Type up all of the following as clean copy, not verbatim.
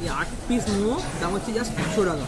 এই 8 পিস মোমো দাম হচ্ছে জাস্ট 100 টাকা।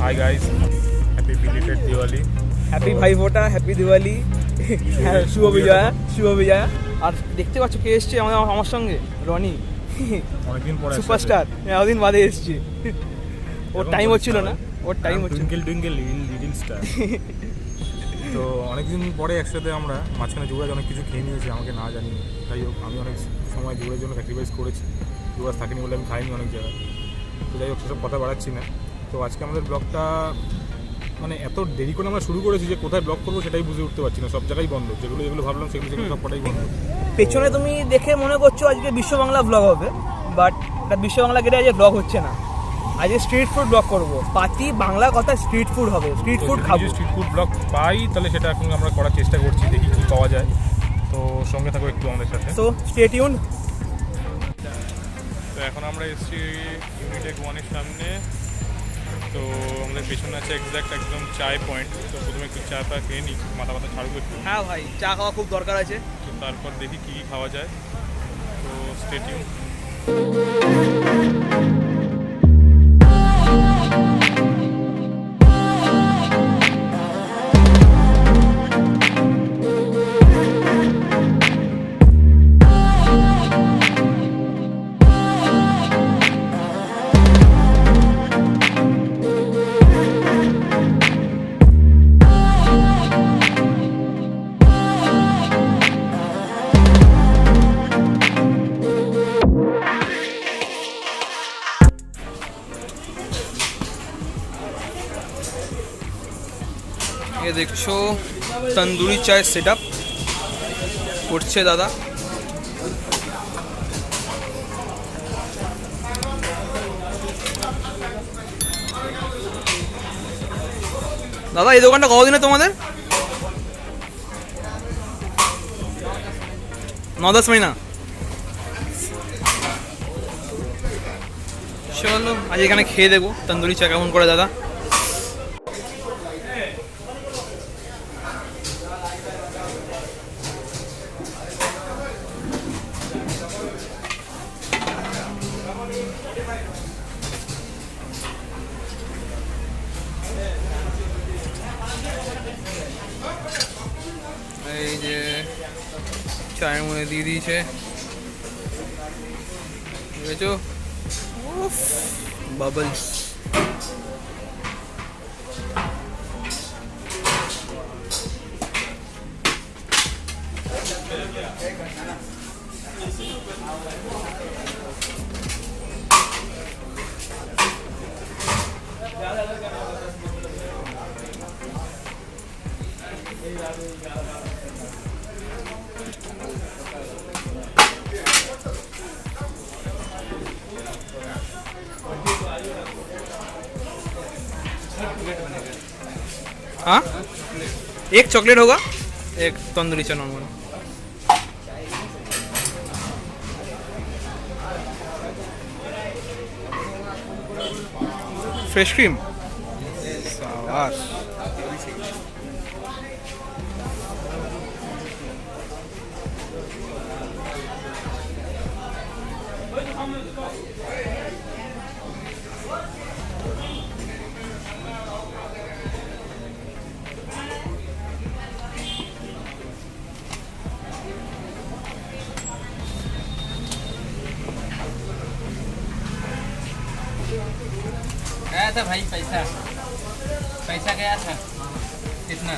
Hi guys, happy belated Diwali. Happy ভাই ফোটা, হ্যাপি দিওয়ালি, শুভ বিজয়া, শুভ বিজয়া। আর দেখতে পাচ্ছ কে এসছে আমার সঙ্গে, রনি, অনেকদিন পরে সুপারস্টার। এতদিন বাদে এসছে, ওর টাইম হচ্ছিল না, ওর টাইম হচ্ছিল। Twinkle little star. তো অনেকদিন পরে একসাথে আমরা মাঝখানে যুবরাজ অনেক কিছু খেয়ে নিয়েছি আমাকে না জানি। যাই হোক, আমি অনেক সময় যুবরাজের জন্য স্যাক্রিফাইস করেছি, যুবরাজ থাকেনি বলে আমি খাইনি অনেক জায়গায়। তো যাই হোক, সেসব কথা বাড়াচ্ছি না। তো আজকে আমাদের ব্লগটা মানে এত দেরি করে আমরা শুরু করেছি যে কোথায় ব্লগ করবো সেটাই বুঝে উঠতে পারছি না। সব জায়গায় বন্ধ, যেগুলো ভাবলাম সেগুলো সব কটাই বন্ধ। পেছনে তুমি দেখে মনে করছো আজকে বিশ্ব বাংলা ব্লগ হবে, বাট এটা বিশ্ব বাংলা কেটে আজকে ব্লগ হচ্ছে না। আজকে স্ট্রিট ফুড ব্লগ করবো। পাতি বাংলা কথা স্ট্রিট ফুড হবে, স্ট্রিট ফুড খাবো। স্ট্রিট ফুড ব্লগ পাই তাহলে সেটা এখন আমরা করার চেষ্টা করছি, দেখি কী পাওয়া যায়। তো সঙ্গে থাকো একটু আমাদের সাথে। তো স্টে টিউনড। তো এখন আমরা এসেছি ইউনিটেক 1-এর সামনে। তো আমাদের পেছনে আছে এক্স্যাক্ট একদম চায় পয়েন্ট। তো প্রথমে একটু চা খেয়ে নিই, মাথা ছাড়বো একটু। হ্যাঁ ভাই, চা খাওয়া খুব দরকার আছে। তো তারপর দেখি কী খাওয়া যায়। তো স্টে টিউনড। ये देखो तंदूरी चाय सेटअप করছে দাদা। দাদা এই দোকানটা কতদিনে তোমাদের? 9-10 মহিনা। চলো আজ এখানে খেয়ে দেবো তন্দুরি চা কেমন করে দাদা। এই যে চায়ের মধ্যে দিয়ে দিয়েছে, বুঝেছো? বাবলস। हाँ, एक चॉकलेट होगा, एक तंदूरी चा नॉर्मल। फ्रेश क्रीम, शाबाश। गया था भाई पैसा पैसा गया था कितना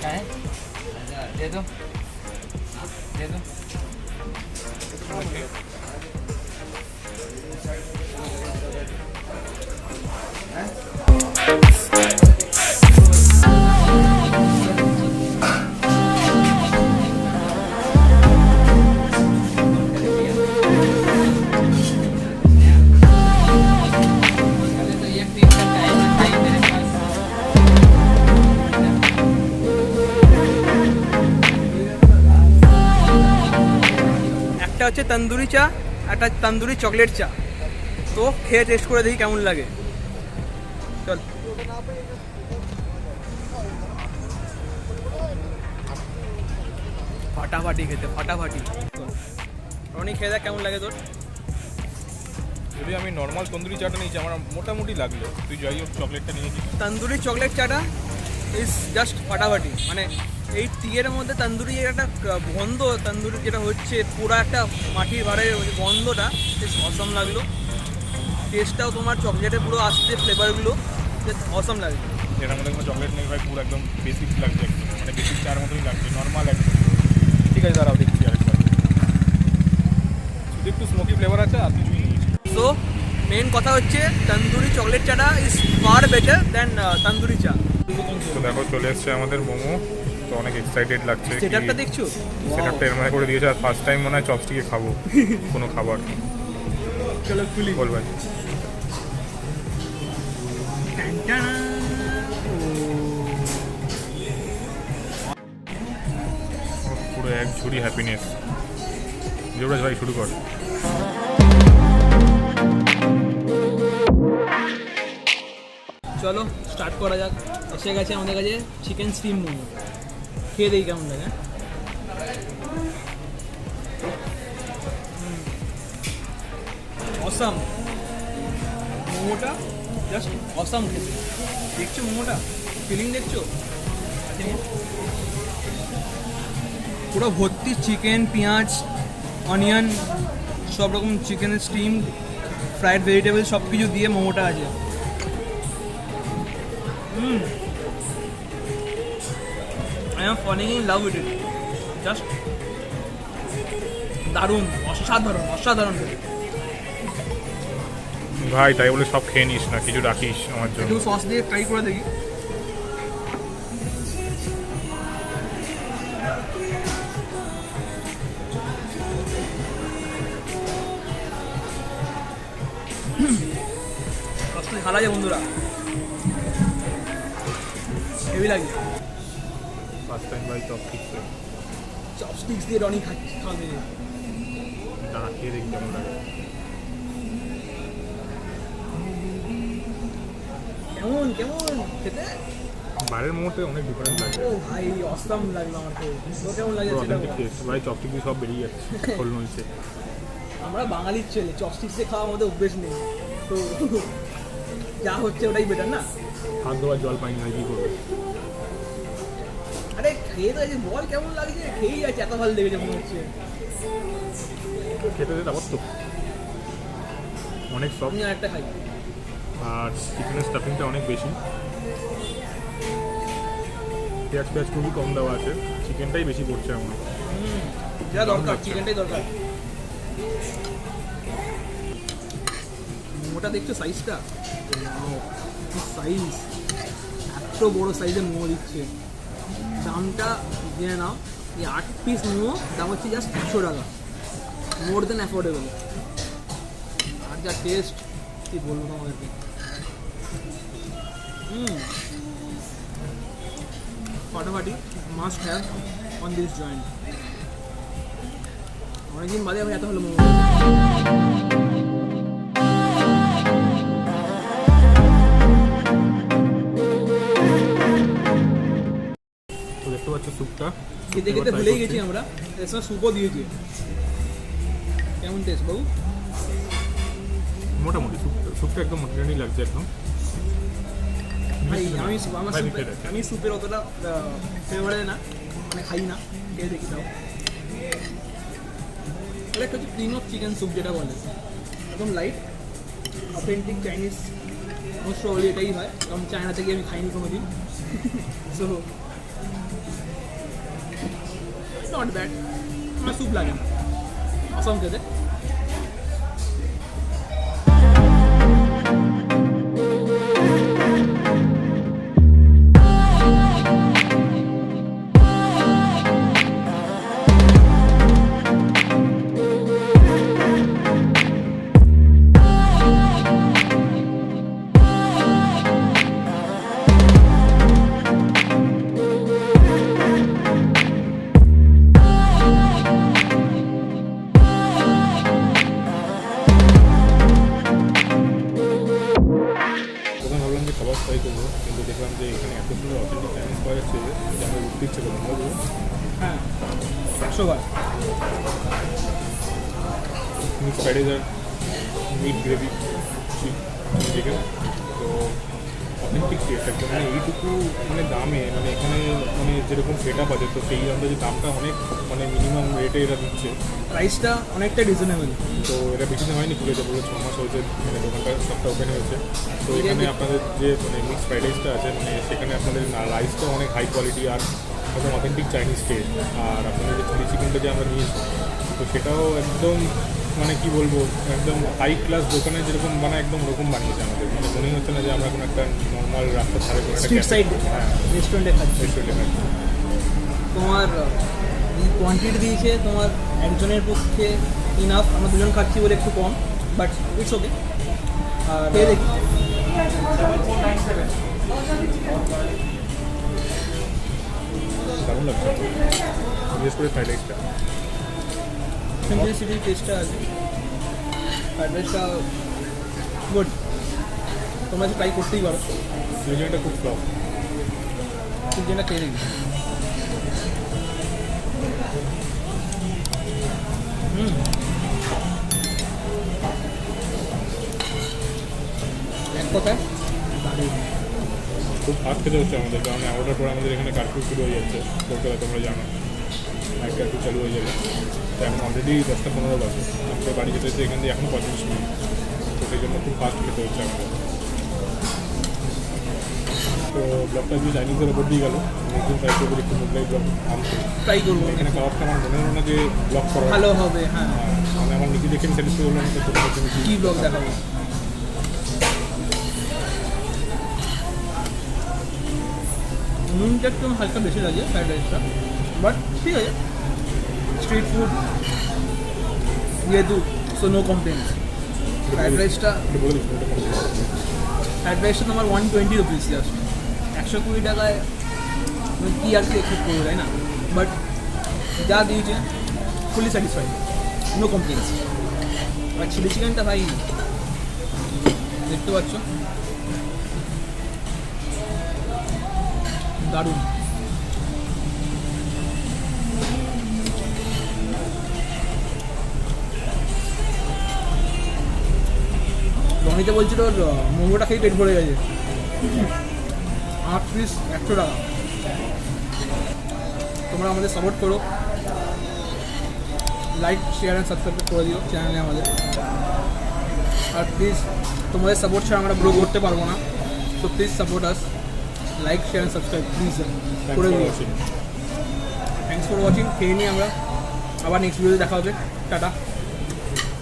क्या है दे दो दे दो तो ये पीस का टाइम है मेरे पास একটা হচ্ছে তন্দুরি চা, একটা তন্দুরি চকলেট চা। তো খেয়ে টেস্ট করে দেখি কেমন লাগে। চল। ফাটাফাটি খেতে, ফাটাফাটি। রনি খেয়ে দেখ কেমন লাগে তোর। যদি আমি নর্মাল তন্দুরি চাটা নিয়েছি আমার মোটামুটি লাগলো, তুই যাই হোক চকলেটটা নিয়েছিস। তন্দুরি চকলেট চাটা ইজ জাস্ট ফাটাফাটি। মানে এই টিয়ের মধ্যে তন্দুরি একটা গন্ধ, তন্দুরি যেটা হচ্ছে পুরো একটা মাটির ভাড়ের ওই গন্ধটা বেশ অসম লাগলো। টেস্টটাও তোমার চকলেটে পুরো আসছে, ফ্লেভারগুলো বেশ অসম লাগলো। এটার মধ্যে কোনো চকলেট নেই ভাই, পুরো একদম বেসিক লাগছে, মানে বেসিক চার মতোই লাগছে, নর্মাল একদম। ঠিক আছে দাঁড়াও দেখছি আরেকবার। শুধু একটু স্মোকি ফ্লেভার আছে আর কিছুই নেই। সো মেন কথা হচ্ছে তন্দুরি চকলেট চাটা ইজ ফার বেটার দেন তন্দুরি চা। তো দেখো চলে এসছে আমাদের মোমো, তো অনেক এক্সাইটেড লাগছে। সেটআপটা দেখছো? সেটআপটা এর মধ্যে করে দিয়েছে, আর ফার্স্ট টাইম মনে হয় চপস্টিকে খাবো কোনো খাবার। চলো খুলি। বল ভাই। পুরো এক ঝুড়ি হ্যাপিনেস। যুবরাজ ভাই শুরু কর। চলো স্টার্ট করা যাক। এসে গেছে আমাদের কাছে চিকেন স্টিম মোমো। খেয়ে দেখি কেমন লাগে। অসাম মোমোটা, জাস্ট অসাম খেতে। দেখছো মোমোটা, ফিলিং দেখছো? পুরো ভর্তি চিকেন, পেঁয়াজ, অনিয়ন, সব রকম চিকেনের স্টিম, ফ্রাইড ভেজিটেবল সব কিছু দিয়ে মোমোটা আছে। I am falling in love with it. Just দারুণ, অসাধারণ, অসাধারণ। ভাই তাই বলে সব খেয়ে নিস না, কিছু রাখিস আমার জন্য। একটু সস দিয়ে ট্রাই করে দেখি। সসটা ঝাল আছে বন্ধুরা, হেভি লাগে। ফার্স্ট টাইম ভাই চপস্টিক্স, চপস্টিক্স দিয়ে রনি খাবে। দাঁড়া খেয়ে দেখি কেমন লাগে। কেমন কেমন খেতে? বাইরের মোমোতে অনেক ডিফারেন্স লাগে। ও ভাই অসাম লাগলো আমার তো। তো কেমন লাগে সেটা অথেন্টিক টেস্ট ভাই, চপস্টিক দিয়ে সব বেরিয়ে যাচ্ছে, খোল নলছে। আমরা বাঙালির ছেলে, চপস্টিক্সে খাওয়া আমাদের অভ্যেস নেই, তো যা হচ্ছে ওটাই বেটার না। হাত ধোয়ার জল পাইনি ভাই, কী করবে। আরে খেয়ে তো বল কেমন লাগছে, খেয়েই আছে, এত ভালো লেগেছে মনে হচ্ছে। খেতে তারপর তো অনেক সব, আমি আর একটা খাই। আর চিকেনের স্টাফিংটা অনেক বেশি, পেঁয়াজ পেঁয়াজ খুবই কম দেওয়া আছে, চিকেনটাই বেশি পড়ছে আমার। যা দরকার, চিকেনটাই দরকার। মোটা দেখছো সাইজটা, সাইজ এত বড় সাইজের মোমো দিচ্ছে। দামটা জেনে নাও, এই 8 পিস মোমো দাম হচ্ছে জাস্ট 100 টাকা, মোর দেন অ্যাফোর্ডেবল। আর যা টেস্ট কি বলবো তোমাদেরকে। ফাটাফাটি, must have on this joint. অনেকদিন বাদে আমি এত হলো মোমো। তো দেখতে পাচ্ছ স্যুপটা, খেতে খেতে ভুলেই গেছি আমরা, এর সঙ্গে স্যুপও দিয়েছি। কেমন টেস্ট বাবু? মোটামুটি স্যুপটা একদম মোটামুটি লাগছে একদম। ভাই আমি আমার ভাই, স্যুপের, খেয়ে দেখ। আমি স্যুপের অতটা ফেভারে না, মানে খাই না, খেয়ে দেখি তাও। একটা হচ্ছে ক্রিম অফ চিকেন স্যুপ যেটা বলে, একদম light, authentic Chinese most probably এটাই হয়, কারণ চায়না থেকে আমি খাইনি কোনো দিন। সো নট ব্যাড, আমার স্যুপ লাগে না, অসম খেতে। প্রথমে ভাবলাম যে খাবার ট্রাই করবো, কিন্তু দেখলাম যে এখানে এত সুন্দর অথেন্টিক চাইনিজ পাওয়া যাচ্ছে যে আমরা উঠতে ইচ্ছে করলাম বলবো। হ্যাঁ 100 বার। মিক্স ফ্রাইড রাইস আর মিট গ্রেভি চিকেন, তো অথেন্টিক টেস্ট একদম, মানে এইটুকু মানে দামে, মানে এখানে মানে যেরকম সেট আপ আছে তো সেই আন্দাজে দামটা অনেক মানে মিনিমাম রেটে এরা দিচ্ছে। প্রাইসটা অনেকটা রিজনেবল। তো এটা বেশি দিন হয়নি, খুলেছে বলে 6 মাস হয়েছে মানে দোকানটা সবটা ওপেন হয়েছে। তো এখানে আপনাদের যে মানে মিক্স ফ্রাইড রাইসটা আছে মানে সেখানে আপনাদের রাইসটা অনেক হাই কোয়ালিটি আর একদম অথেন্টিক চাইনিজ টেস্ট। আর আপনাদের যে চিলি চিকেনটা যে আমরা নিয়েছি তো সেটাও একদম মানে কি বলবো, একদম হাই ক্লাস দোকানে যেরকম বানায় একদম ওরকম বানিয়েছে আমাদের, মানে মনেই হচ্ছে না যে আমরা কোনো একটা নর্মাল রাস্তার ধারে কোনো একটা স্ট্রিট সাইড হ্যাঁ রেস্টুরেন্টে খাচ্ছি। রেস্টুরেন্টে খাচ্ছি। তোমার কোয়ান্টিটি দিয়েছে তোমার একজনের পক্ষে ইনাফ, আমরা দুজন খাচ্ছি বলে একটু কম, বাট ইটস ওকে। আর খেয়ে দেখি। দারুণ লাগছে বিশেষ করে ফ্রাইড রাইসটা। সিম্পলিসিটির টেস্টটা আছে, ফ্রাইড রাইসটা গুড, তোমরা ট্রাই করতেই পারো। চিকেনটা খুব ফ্লপ, চিকেনটা খেয়ে দেখি। এক কথায় দারুণ। খুব ফাস্ট খেতে হচ্ছে আমাদের, কারণ অর্ডার পরে আমাদের এখানে কার্ফিউ শুরু হয়ে যাচ্ছে কলকাতা, তোমরা জানো নাইট কার্ফিউ চালু হয়ে যাবে। তো এখন অলরেডি 10টা 15 বাজে, আমাদের বাড়ি যেতে যেতে এখান দিয়ে এখনও 35 মিনিট, তো সেই জন্য খুব ফাস্ট খেতে হচ্ছে আমাদের। তো ব্লগটা যদি চাইনিজের ওপর দিয়ে গেল, একদিন ট্রাই করবো একটু মুগলাই ব্লগ আনতে। ট্রাই করবো, এখানে খাবারটা আমার মনে হলো না যে ব্লগ করা ভালো হবে। হ্যাঁ, মানে আমার নিজে দেখে স্যাটিসফাই হলো না, তো তোমাদের জন্য কি ব্লগ দেখাবো। নুনটা একটু হালকা বেশি লাগে ফ্রাইড রাইসটা, বাট ঠিক আছে, স্ট্রিট ফুড যেহেতু, সো নো কমপ্লেন্স। ফ্রাইড রাইসটা একটু বলে দিচ্ছি ফ্রাইড রাইসটা তোমার 120 রুপিস জাস্ট, 120 টাকায় তুমি কী আর কি এক্সপেক্ট করবো, তাই না? বাট যা দিয়েছে ফুলি স্যাটিসফাইড, নো কমপ্লেন্স। আর চিলি চিকেনটা ভাই দেখতে পাচ্ছ দারুণ। রনিতে বলছিল ওর মোমোটা খেয়ে পেট ভরে গেছে। 8 পিস 100 টাকা। তোমরা আমাদের সাপোর্ট করো, লাইক শেয়ার অ্যান্ড সাবস্ক্রাইব করে দিও চ্যানেলে আমাদের। আর প্লিজ তোমাদের সাপোর্ট ছাড়া আমরা গ্রো করতে পারবো না, so please support us, like share and subscribe please করে দিও। Thanks for watching. খেয়ে নিই আমরা, আবার নেক্সট ভিডিওতে দেখা হবে। টাটা।